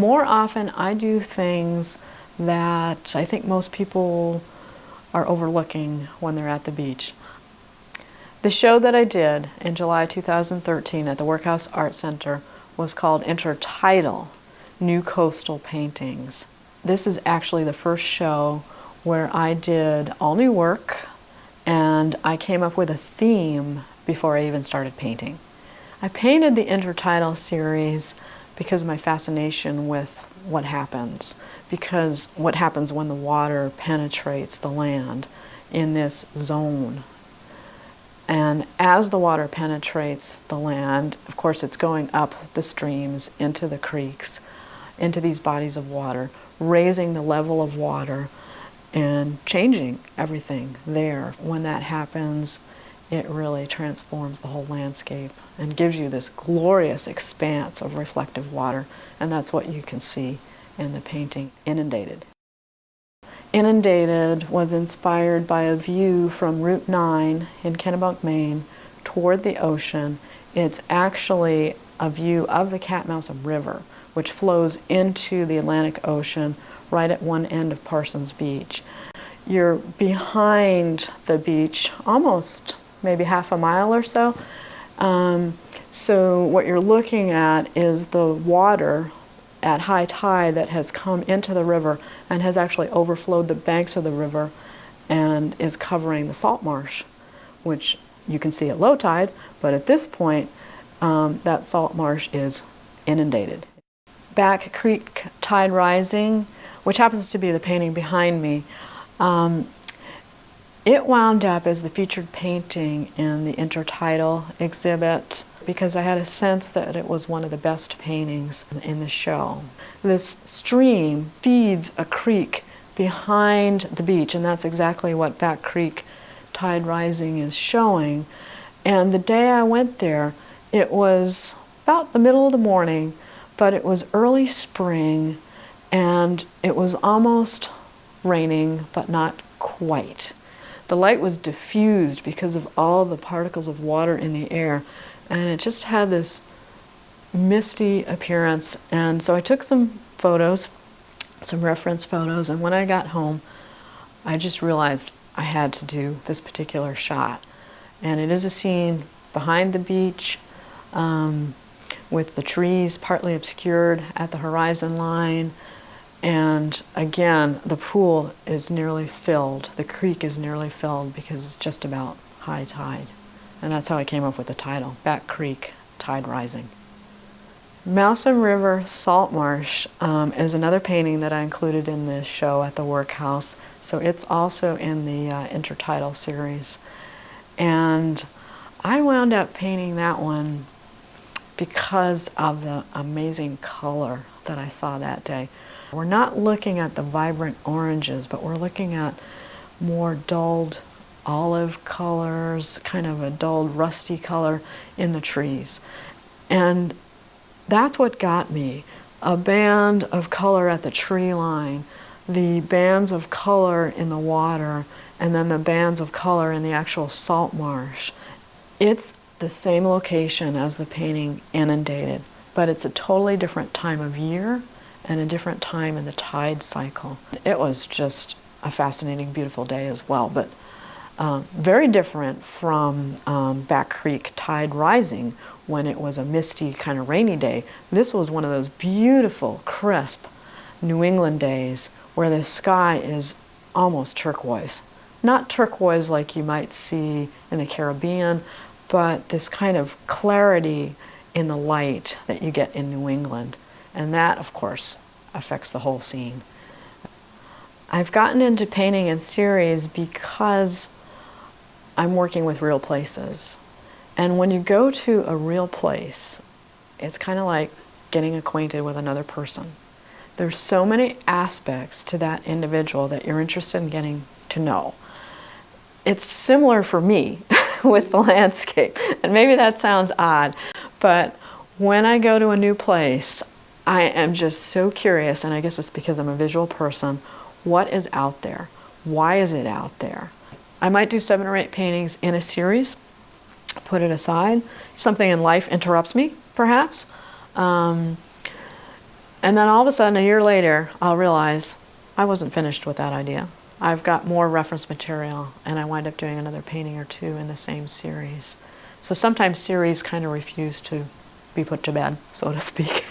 More often I do things that I think most people are overlooking when they're at the beach. The show that I did in July 2013 at the Workhouse Art Center was called Intertidal, New Coastal Paintings. This is actually the first show where I did all new work, and I came up with a theme before I even started painting. I painted the Intertidal series because of my fascination with what happens when the water penetrates the land in this zone. And as the water penetrates the land, of course it's going up the streams, into the creeks, into these bodies of water, raising the level of water and changing everything there. When that happens, it really transforms the whole landscape and gives you this glorious expanse of reflective water. And that's what you can see in the painting, Inundated. Inundated was inspired by a view from Route 9 in Kennebunk, Maine, toward the ocean. It's actually a view of the Catmouth River, which flows into the Atlantic Ocean right at one end of Parsons Beach. You're behind the beach, almost maybe half a mile or so. So what you're looking at is the water at high tide that has come into the river and has actually overflowed the banks of the river and is covering the salt marsh, which you can see at low tide, but at this point that salt marsh is inundated. Back Creek Tide Rising, which happens to be the painting behind me, it wound up as the featured painting in the Intertidal exhibit because I had a sense that it was one of the best paintings in the show. This stream feeds a creek behind the beach, and that's exactly what Back Creek Tide Rising is showing. And the day I went there, it was about the middle of the morning, but it was early spring, and it was almost raining, but not quite. The light was diffused because of all the particles of water in the air, and it just had this misty appearance. And so I took some photos, some reference photos, and when I got home, I just realized I had to do this particular shot. And it is a scene behind the beach, with the trees partly obscured at the horizon line. And again, the pool is nearly filled. The creek is nearly filled because it's just about high tide. And that's how I came up with the title, Back Creek Tide Rising. Mousom River Salt Marsh is another painting that I included in this show at the Workhouse. So it's also in the Intertidal series. And I wound up painting that one because of the amazing color that I saw that day. We're not looking at the vibrant oranges, but we're looking at more dulled olive colors, kind of a dulled rusty color in the trees. And that's what got me. A band of color at the tree line, the bands of color in the water, and then the bands of color in the actual salt marsh. It's the same location as the painting Inundated, but it's a totally different time of year and a different time in the tide cycle. It was just a fascinating, beautiful day as well, but very different from Back Creek Tide Rising when it was a misty, kind of rainy day. This was one of those beautiful, crisp New England days where the sky is almost turquoise. Not turquoise like you might see in the Caribbean, but this kind of clarity in the light that you get in New England. And that, of course, affects the whole scene. I've gotten into painting in series because I'm working with real places. And when you go to a real place, it's kind of like getting acquainted with another person. There's so many aspects to that individual that you're interested in getting to know. It's similar for me with the landscape, and maybe that sounds odd, but when I go to a new place, I am just so curious, and I guess it's because I'm a visual person, what is out there? Why is it out there? I might do 7 or 8 paintings in a series, put it aside. Something in life interrupts me, perhaps. And then all of a sudden, a year later, I'll realize I wasn't finished with that idea. I've got more reference material, and I wind up doing another painting or two in the same series. So sometimes series kind of refuse to be put to bed, so to speak.